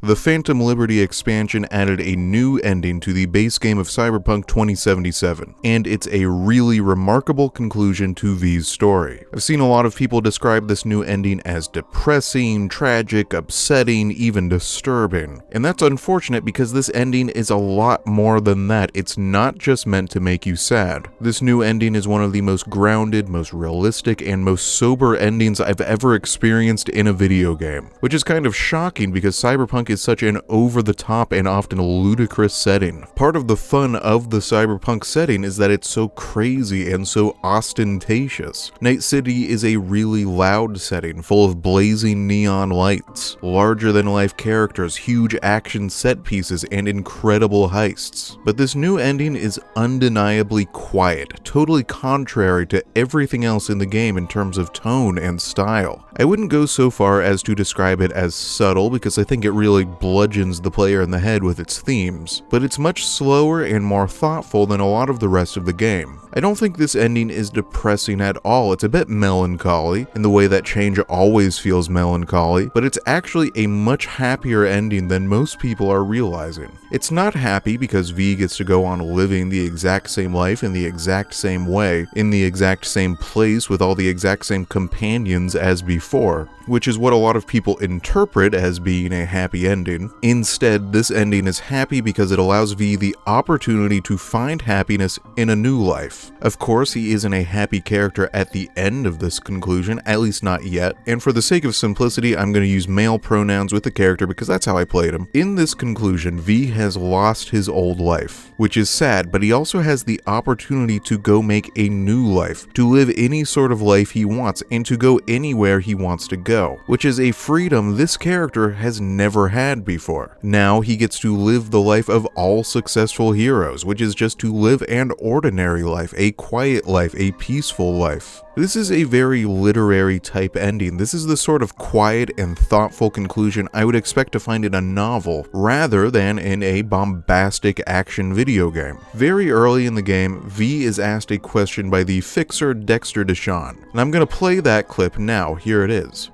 The Phantom Liberty expansion added a new ending to the base game of Cyberpunk 2077, and it's a really remarkable conclusion to V's story. I've seen a lot of people describe this new ending as depressing, tragic, upsetting, even disturbing. And that's unfortunate because this ending is a lot more than that. It's not just meant to make you sad. This new ending is one of the most grounded, most realistic, and most sober endings I've ever experienced in a video game. Which is kind of shocking because Cyberpunk is such an over-the-top and often ludicrous setting. Part of the fun of the Cyberpunk setting is that it's so crazy and so ostentatious. Night City is a really loud setting full of blazing neon lights, larger-than-life characters, huge action set pieces, and incredible heists. But this new ending is undeniably quiet, totally contrary to everything else in the game in terms of tone and style. I wouldn't go so far as to describe it as subtle because I think it really bludgeons the player in the head with its themes, but it's much slower and more thoughtful than a lot of the rest of the game. I don't think this ending is depressing at all. It's a bit melancholy in the way that change always feels melancholy, but it's actually a much happier ending than most people are realizing. It's not happy because V gets to go on living the exact same life in the exact same way, in the exact same place with all the exact same companions as before, which is what a lot of people interpret as being a happy ending. Instead, this ending is happy because it allows V the opportunity to find happiness in a new life. Of course, he isn't a happy character at the end of this conclusion, at least not yet, and for the sake of simplicity, I'm going to use male pronouns with the character because that's how I played him. In this conclusion, V has lost his old life, which is sad, but he also has the opportunity to go make a new life, to live any sort of life he wants, and to go anywhere he wants to go, which is a freedom this character has never had before. Now he gets to live the life of all successful heroes, which is just to live an ordinary life, a quiet life, a peaceful life. This is a very literary type ending. This is the sort of quiet and thoughtful conclusion I would expect to find in a novel, rather than in a bombastic action video game. Very early in the game, V is asked a question by the fixer Dexter Deshawn, and I'm going to play that clip now. Here it is.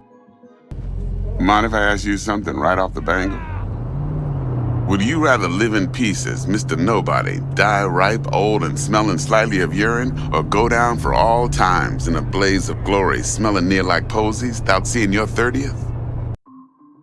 Mind if I ask you something right off the bangle? Would you rather live in peace as Mr. Nobody, die ripe, old, and smelling slightly of urine, or go down for all times in a blaze of glory, smelling near like posies, without seeing your 30th?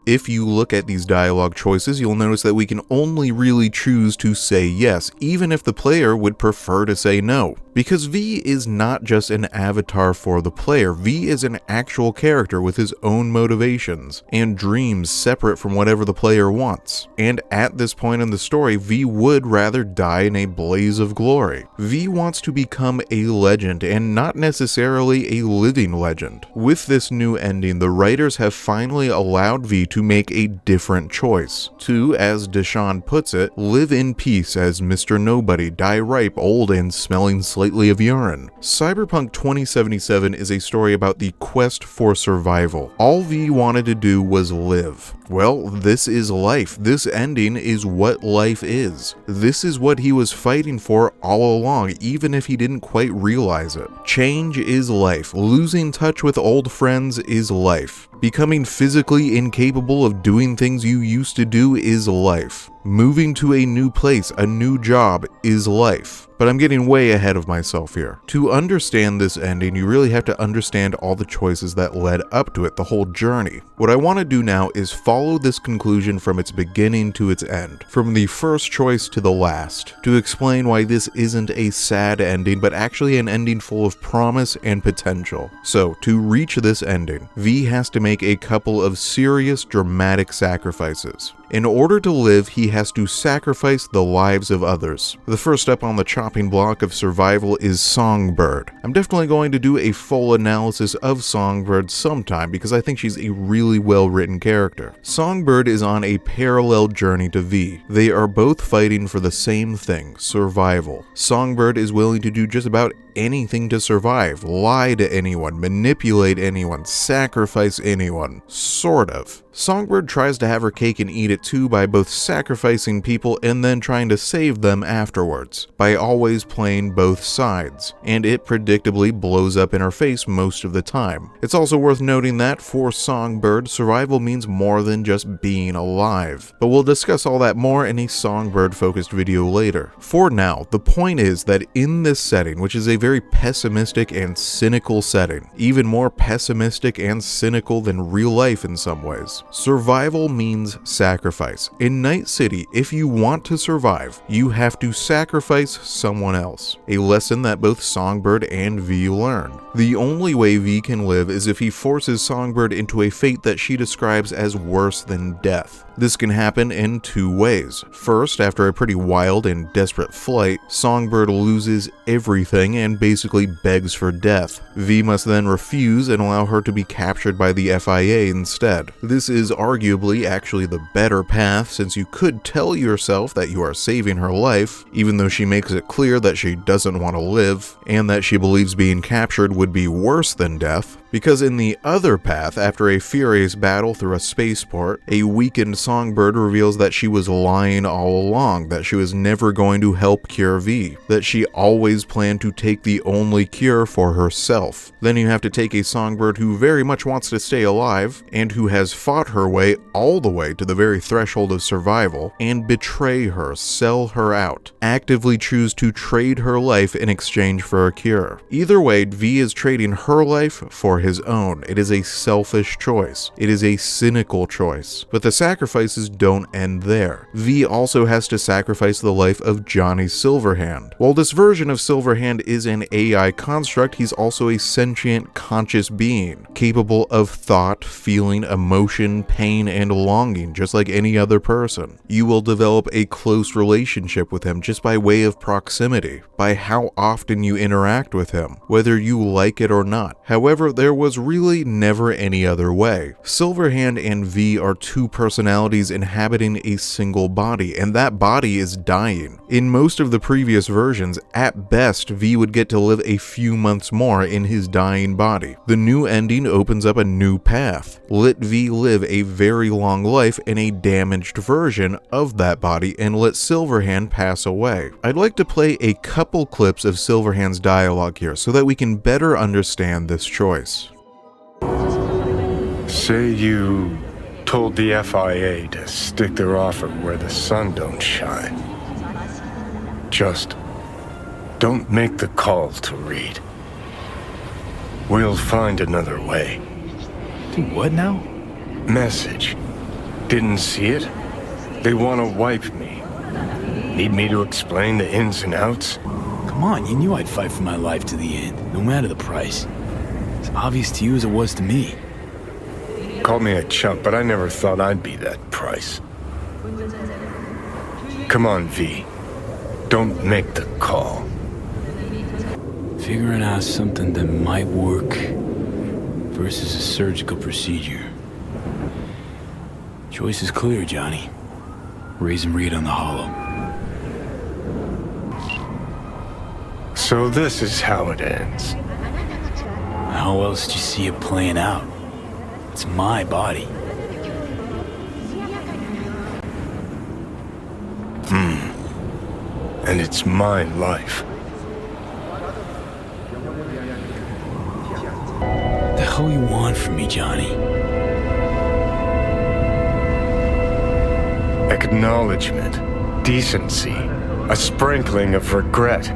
If you look at these dialogue choices, you'll notice that we can only really choose to say yes, even if the player would prefer to say no. Because V is not just an avatar for the player, V is an actual character with his own motivations and dreams separate from whatever the player wants. And at this point in the story, V would rather die in a blaze of glory. V wants to become a legend and not necessarily a living legend. With this new ending, the writers have finally allowed V to make a different choice. To, as Deshawn puts it, live in peace as Mr. Nobody, die ripe, old, and smelling slightly of urine. Cyberpunk 2077 is a story about the quest for survival. All V wanted to do was live. Well, this is life. This ending is what life is. This is what he was fighting for all along, even if he didn't quite realize it. Change is life. Losing touch with old friends is life. Becoming physically incapable of doing things you used to do is life. Moving to a new place, a new job, is life. But I'm getting way ahead of myself here. To understand this ending, you really have to understand all the choices that led up to it, the whole journey. What I want to do now is follow this conclusion from its beginning to its end, from the first choice to the last, to explain why this isn't a sad ending, but actually an ending full of promise and potential. So, to reach this ending, V has to make a couple of serious, dramatic sacrifices. In order to live, he has to sacrifice the lives of others. The first step on the chopping block of survival is Songbird. I'm definitely going to do a full analysis of Songbird sometime because I think she's a really well-written character. Songbird is on a parallel journey to V. They are both fighting for the same thing, survival. Songbird is willing to do just about anything to survive, lie to anyone, manipulate anyone, sacrifice anyone, sort of. Songbird tries to have her cake and eat it too by both sacrificing people and then trying to save them afterwards, by always playing both sides, and it predictably blows up in her face most of the time. It's also worth noting that for Songbird, survival means more than just being alive, but we'll discuss all that more in a Songbird-focused video later. For now, the point is that in this setting, which is a very pessimistic and cynical setting, even more pessimistic and cynical than real life in some ways, survival means sacrifice. In Night City, if you want to survive, you have to sacrifice someone else, a lesson that both Songbird and V learn. The only way V can live is if he forces Songbird into a fate that she describes as worse than death. This can happen in two ways. First, after a pretty wild and desperate flight, Songbird loses everything and basically begs for death. V must then refuse and allow her to be captured by the FIA instead. This is arguably actually the better path, since you could tell yourself that you are saving her life, even though she makes it clear that she doesn't want to live, and that she believes being captured would be worse than death. Because in the other path, after a furious battle through a spaceport, a weakened Songbird reveals that she was lying all along, that she was never going to help cure V, that she always planned to take the only cure for herself. Then you have to take a Songbird who very much wants to stay alive, and who has fought her way all the way to the very threshold of survival, and betray her, sell her out, actively choose to trade her life in exchange for a cure. Either way, V is trading her life for his own. It is a selfish choice. It is a cynical choice. But the sacrifices don't end there. V also has to sacrifice the life of Johnny Silverhand. While this version of Silverhand is an AI construct, he's also a sentient, conscious being, capable of thought, feeling, emotion, pain, and longing, just like any other person. You will develop a close relationship with him just by way of proximity, by how often you interact with him, whether you like it or not. However, there was really never any other way. Silverhand and V are two personalities inhabiting a single body, and that body is dying. In most of the previous versions, at best, V would get to live a few months more in his dying body. The new ending opens up a new path. Let V live a very long life in a damaged version of that body, and let Silverhand pass away. I'd like to play a couple clips of Silverhand's dialogue here so that we can better understand this choice. Say you told the FIA to stick their offer where the sun don't shine. Just don't make the call to Reed. We'll find another way. Do what now? Message. Didn't see it? They want to wipe me. Need me to explain the ins and outs? Come on, you knew I'd fight for my life to the end, no matter the price. It's obvious to you as it was to me. Called me a chump, but I never thought I'd be that price. Come on, V. Don't make the call. Figuring out something that might work versus a surgical procedure. Choice is clear, Johnny. Raise and Reed on the hollow. So this is how it ends. How else do you see it playing out? It's my body. And it's my life. The hell you want from me, Johnny? Acknowledgement, decency, a sprinkling of regret,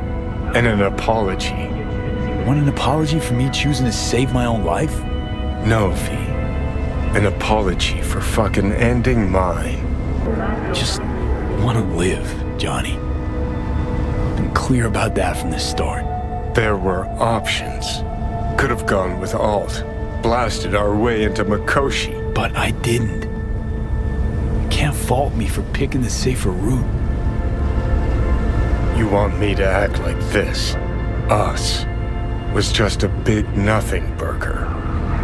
and an apology. Want an apology for me choosing to save my own life? No, V. An apology for fucking ending mine. Just want to live, Johnny. Been clear about that from the start. There were options. Could have gone with Alt, blasted our way into Mikoshi. But I didn't. You can't fault me for picking the safer route. You want me to act like this? Us was just a big nothing burger,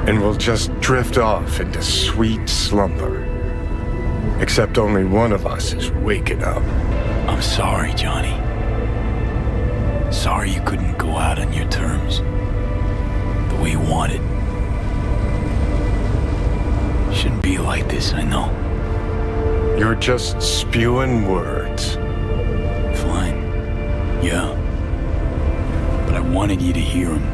and we'll just drift off into sweet slumber. Except only one of us is waking up. I'm sorry, Johnny. Sorry you couldn't go out on your terms. The way you wanted. Shouldn't be like this, I know. You're just spewing words. Fine. Yeah. But I wanted you to hear him.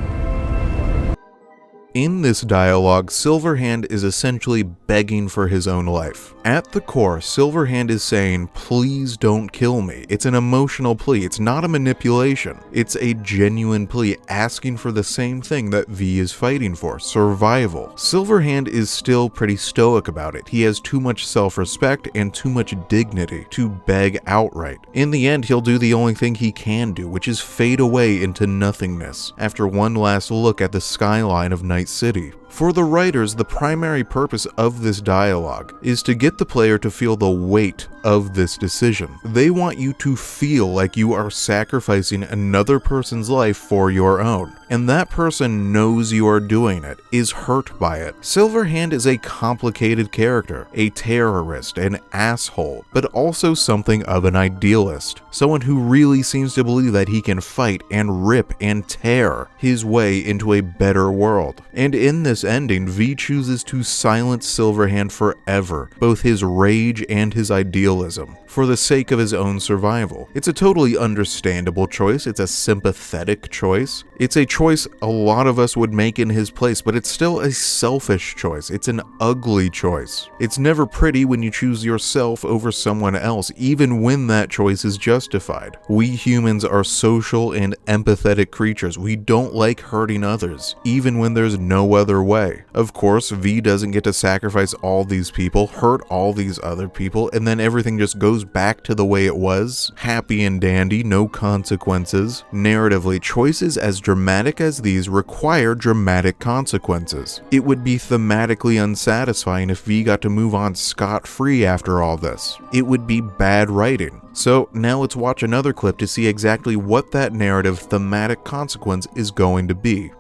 In this dialogue, Silverhand is essentially begging for his own life. At the core, Silverhand is saying, please don't kill me. It's an emotional plea. It's not a manipulation. It's a genuine plea asking for the same thing that V is fighting for, survival. Silverhand is still pretty stoic about it. He has too much self-respect and too much dignity to beg outright. In the end, he'll do the only thing he can do, which is fade away into nothingness after one last look at the skyline of Night City. For the writers, the primary purpose of this dialogue is to get the player to feel the weight of this decision. They want you to feel like you are sacrificing another person's life for your own, and that person knows you are doing it, is hurt by it. Silverhand is a complicated character, a terrorist, an asshole, but also something of an idealist, someone who really seems to believe that he can fight and rip and tear his way into a better world. And in this ending, V chooses to silence Silverhand forever, both his rage and his idealism, for the sake of his own survival. It's a totally understandable choice. It's a sympathetic choice. It's a choice a lot of us would make in his place, but it's still a selfish choice. It's an ugly choice. It's never pretty when you choose yourself over someone else, even when that choice is justified. We humans are social and empathetic creatures. We don't like hurting others, even when there's no other way. Of course, V doesn't get to sacrifice all these people, hurt all these other people, and then everything just goes back to the way it was. Happy and dandy, no consequences. Narratively, choices as dramatic as these require dramatic consequences. It would be thematically unsatisfying if V got to move on scot-free after all this. It would be bad writing. So now let's watch another clip to see exactly what that narrative thematic consequence is going to be.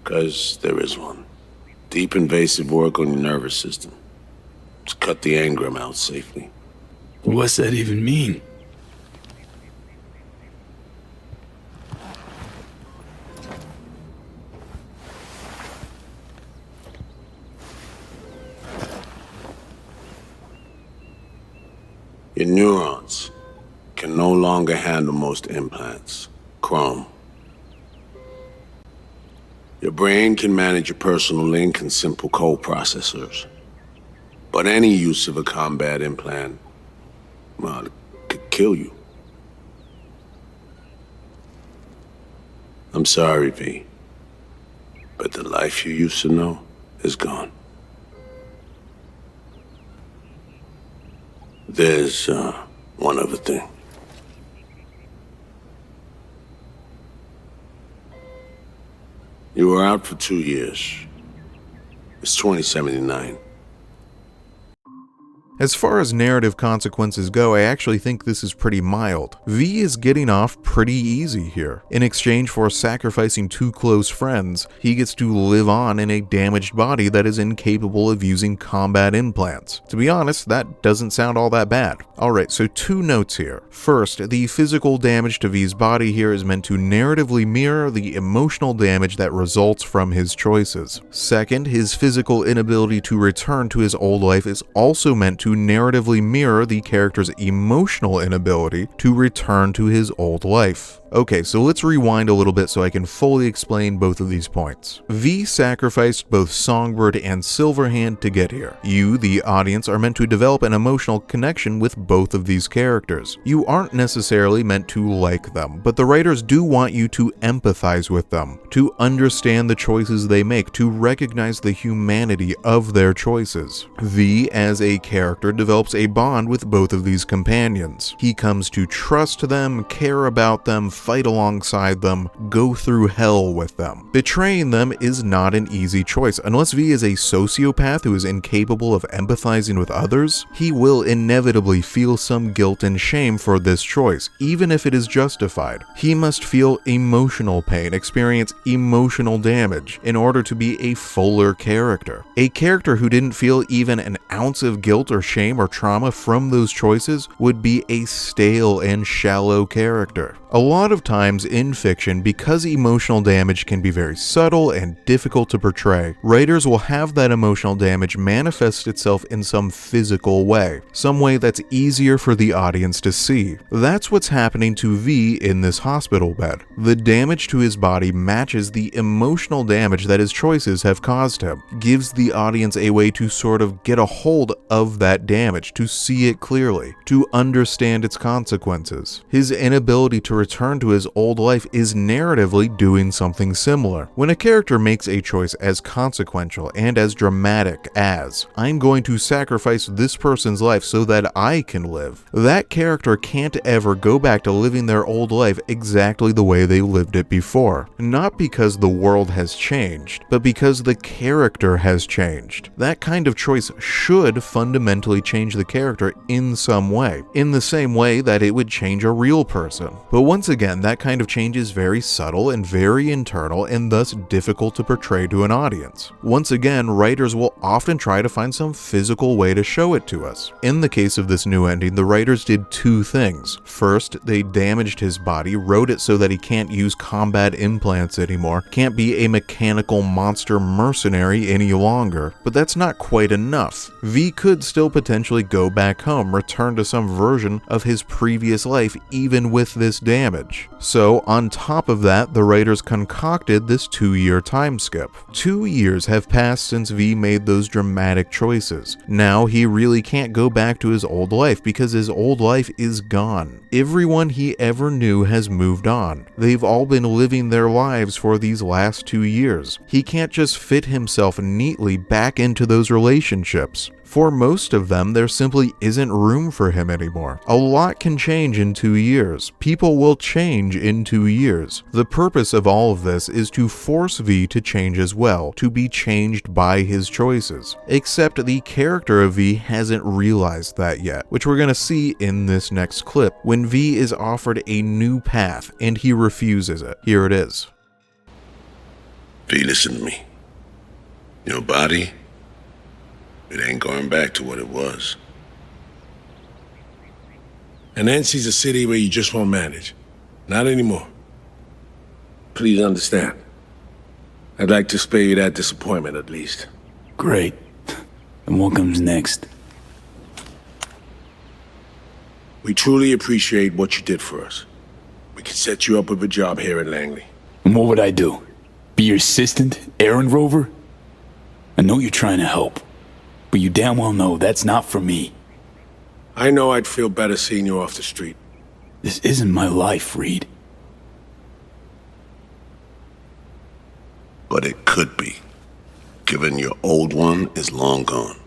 Because there is one. Deep invasive work on your nervous system. To cut the engram out safely. What's that even mean? Your neurons can no longer handle most implants. Chrome. Your brain can manage your personal link and simple code processors. But any use of a combat implant, well, it could kill you. I'm sorry, V, but the life you used to know is gone. There's one other thing. You were out for 2 years. It's 2079. As far as narrative consequences go, I actually think this is pretty mild. V is getting off pretty easy here. In exchange for sacrificing two close friends, he gets to live on in a damaged body that is incapable of using combat implants. To be honest, that doesn't sound all that bad. Alright, so two notes here. First, the physical damage to V's body here is meant to narratively mirror the emotional damage that results from his choices. Second, his physical inability to return to his old life is also meant to narratively mirror the character's emotional inability to return to his old life. Okay, so let's rewind a little bit so I can fully explain both of these points. V sacrificed both Songbird and Silverhand to get here. You, the audience, are meant to develop an emotional connection with both of these characters. You aren't necessarily meant to like them, but the writers do want you to empathize with them, to understand the choices they make, to recognize the humanity of their choices. V, as a character, develops a bond with both of these companions. He comes to trust them, care about them, fight alongside them, go through hell with them. Betraying them is not an easy choice. Unless V is a sociopath who is incapable of empathizing with others, he will inevitably feel some guilt and shame for this choice, even if it is justified. He must feel emotional pain, experience emotional damage, in order to be a fuller character. A character who didn't feel even an ounce of guilt or shame or trauma from those choices would be a stale and shallow character. A lot lot of times in fiction, because emotional damage can be very subtle and difficult to portray, writers will have that emotional damage manifest itself in some physical way, some way that's easier for the audience to see. That's what's happening to V in this hospital bed. The damage to his body matches the emotional damage that his choices have caused him, gives the audience a way to sort of get a hold of that damage, to see it clearly, to understand its consequences. His inability to return to his old life is narratively doing something similar. When a character makes a choice as consequential and as dramatic as, I'm going to sacrifice this person's life so that I can live, that character can't ever go back to living their old life exactly the way they lived it before. Not because the world has changed, but because the character has changed. That kind of choice should fundamentally change the character in some way, in the same way that it would change a real person. But once again, that kind of change is very subtle and very internal and thus difficult to portray to an audience. Once again, writers will often try to find some physical way to show it to us. In the case of this new ending, the writers did two things. First, they damaged his body, wrote it so that he can't use combat implants anymore, can't be a mechanical monster mercenary any longer. But that's not quite enough. V could still potentially go back home, return to some version of his previous life even with this damage. So on top of that, the writers concocted this 2-year time skip. 2 years have passed since V made those dramatic choices. Now he really can't go back to his old life because his old life is gone. Everyone he ever knew has moved on. They've all been living their lives for these last 2 years. He can't just fit himself neatly back into those relationships. For most of them, there simply isn't room for him anymore. A lot can change in 2 years. People will change in 2 years. The purpose of all of this is to force V to change as well, to be changed by his choices. Except the character of V hasn't realized that yet, which we're going to see in this next clip, when V is offered a new path and he refuses it. Here it is. V, listen to me. Your body, it ain't going back to what it was. And Nancy's a city where you just won't manage. Not anymore. Please understand. I'd like to spare you that disappointment at least. Great. And what comes next? We truly appreciate what you did for us. We can set you up with a job here at Langley. And what would I do? Be your assistant? Errand rover? I know you're trying to help, but you damn well know that's not for me. I know I'd feel better seeing you off the street. This isn't my life, Reed. But it could be, given your old one is long gone.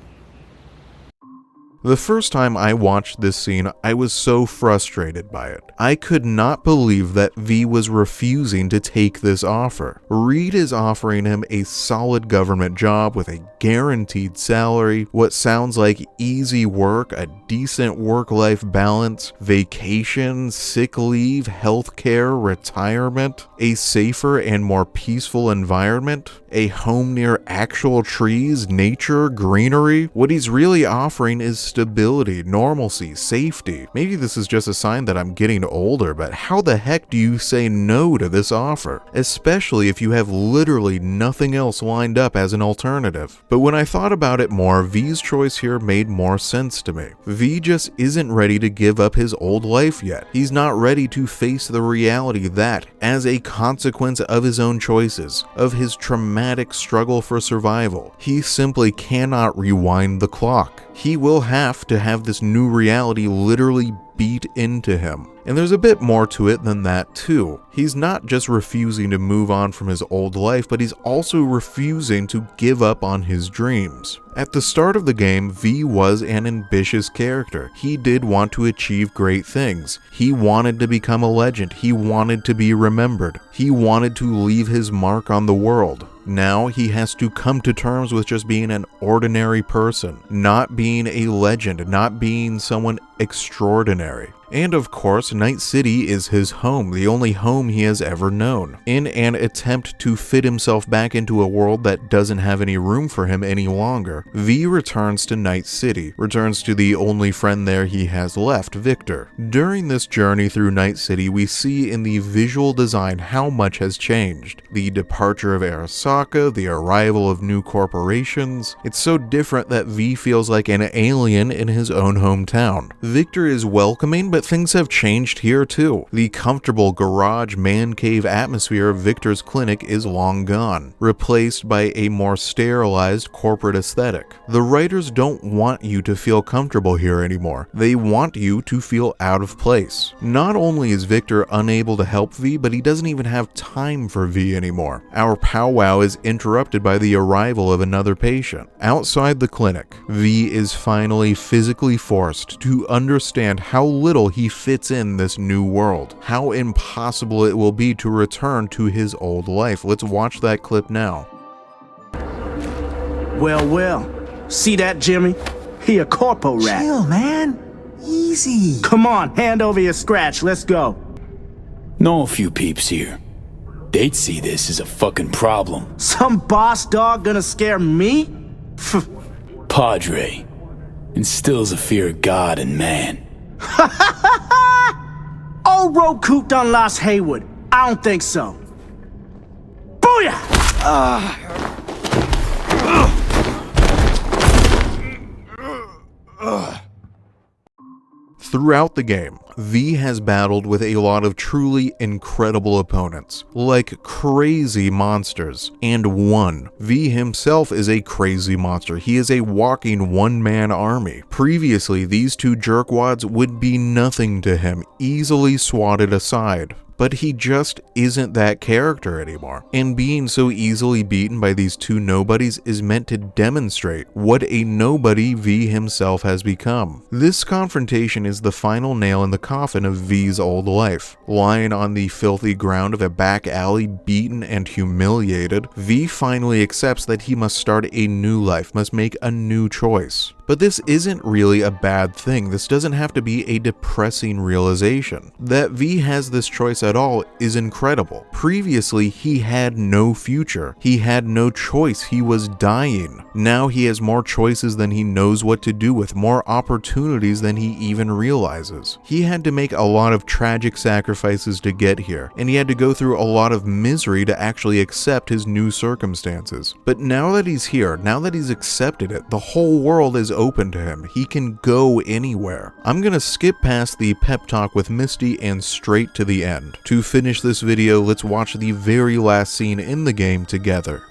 The first time I watched this scene, I was so frustrated by it. I could not believe that V was refusing to take this offer. Reed is offering him a solid government job with a guaranteed salary, what sounds like easy work, a decent work-life balance, vacation, sick leave, healthcare, retirement, a safer and more peaceful environment, a home near actual trees, nature, greenery. What he's really offering is stability, normalcy, safety. Maybe this is just a sign that I'm getting older, but how the heck do you say no to this offer? Especially if you have literally nothing else lined up as an alternative. But when I thought about it more, V's choice here made more sense to me. V just isn't ready to give up his old life yet. He's not ready to face the reality that, as a consequence of his own choices, of his traumatic struggle for survival, he simply cannot rewind the clock. He will have to have this new reality literally beat into him. And there's a bit more to it than that too. He's not just refusing to move on from his old life, but he's also refusing to give up on his dreams. At the start of the game, V was an ambitious character. He did want to achieve great things. He wanted to become a legend. He wanted to be remembered. He wanted to leave his mark on the world. Now he has to come to terms with just being an ordinary person, not being a legend, not being someone extraordinary. And of course, Night City is his home, the only home he has ever known. In an attempt to fit himself back into a world that doesn't have any room for him any longer, V returns to Night City, returns to the only friend there he has left, Victor. During this journey through Night City, we see in the visual design how much has changed. The departure of Arasaka, the arrival of new corporations. It's so different that V feels like an alien in his own hometown. Victor is welcoming, but things have changed here too. The comfortable garage man cave atmosphere of Victor's clinic is long gone, replaced by a more sterilized corporate aesthetic. The writers don't want you to feel comfortable here anymore. They want you to feel out of place. Not only is Victor unable to help V, but he doesn't even have time for V anymore. Our powwow is interrupted by the arrival of another patient. Outside the clinic, V is finally physically forced to understand how little he fits in this new world, how impossible it will be to return to his old life. Let's watch that clip now. Well, see that, Jimmy? He a corpo rat. Chill, man. Easy. Come on, hand over your scratch, let's go. Know a few peeps here. They'd see this as a fucking problem. Some boss dog gonna scare me? Padre instills a fear of God and man. Old road coop done lost Haywood. I don't think so. Booyah! Throughout the game, V has battled with a lot of truly incredible opponents, like crazy monsters, and won. V himself is a crazy monster. He is a walking one-man army. Previously, these two jerkwads would be nothing to him, easily swatted aside. But he just isn't that character anymore. And being so easily beaten by these two nobodies is meant to demonstrate what a nobody V himself has become. This confrontation is the final nail in the coffin of V's old life. Lying on the filthy ground of a back alley, beaten and humiliated, V finally accepts that he must start a new life, must make a new choice. But this isn't really a bad thing. This doesn't have to be a depressing realization. That V has this choice at all is incredible. Previously, he had no future. He had no choice. He was dying. Now he has more choices than he knows what to do with, more opportunities than he even realizes. He had to make a lot of tragic sacrifices to get here, and he had to go through a lot of misery to actually accept his new circumstances. But now that he's here, now that he's accepted it, the whole world is open to him. He can go anywhere. I'm gonna skip past the pep talk with Misty and straight to the end. To finish this video, let's watch the very last scene in the game together.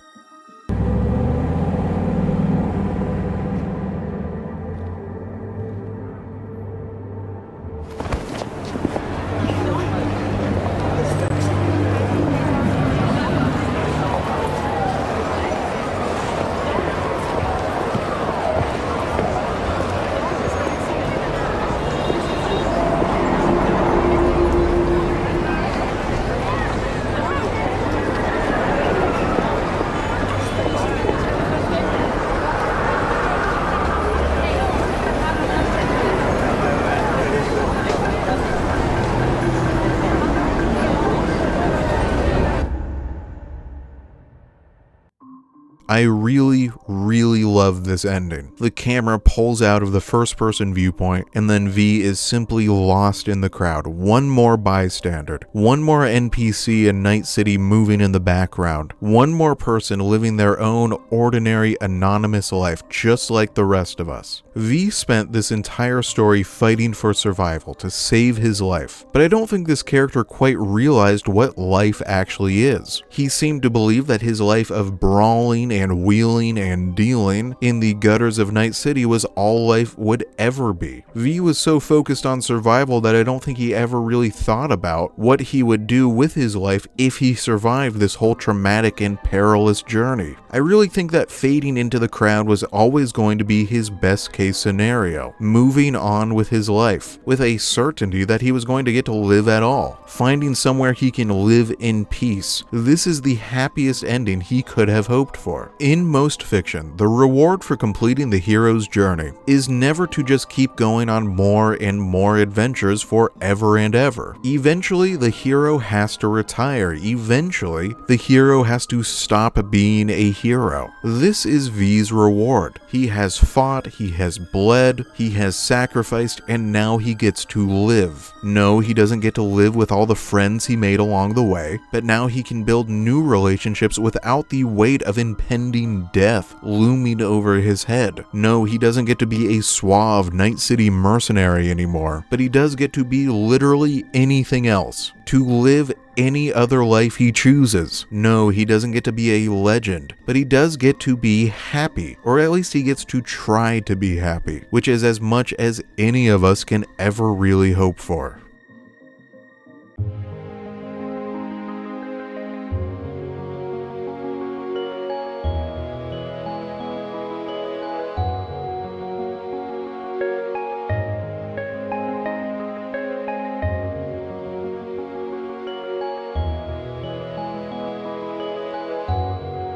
I really love this ending. The camera pulls out of the first-person viewpoint, and then V is simply lost in the crowd. One more bystander, one more NPC in Night City moving in the background, one more person living their own ordinary, anonymous life, just like the rest of us. V spent this entire story fighting for survival, to save his life, but I don't think this character quite realized what life actually is. He seemed to believe that his life of brawling and wheeling and dealing in the gutters of Night City was all life would ever be. V was so focused on survival that I don't think he ever really thought about what he would do with his life if he survived this whole traumatic and perilous journey. I really think that fading into the crowd was always going to be his best case scenario, moving on with his life, with a certainty that he was going to get to live at all, finding somewhere he can live in peace. This is the happiest ending he could have hoped for. for. In most fiction, the reward for completing the hero's journey is never to just keep going on more and more adventures forever and ever. Eventually, the hero has to retire. Eventually, the hero has to stop being a hero. This is V's reward. He has fought, he has bled, he has sacrificed, and now he gets to live. No, he doesn't get to live with all the friends he made along the way, but now he can build new relationships without the weight of impending death looming over his head. No, he doesn't get to be a suave Night City mercenary anymore, but he does get to be literally anything else. To live any other life he chooses. No, he doesn't get to be a legend, but he does get to be happy, or at least he gets to try to be happy, which is as much as any of us can ever really hope for.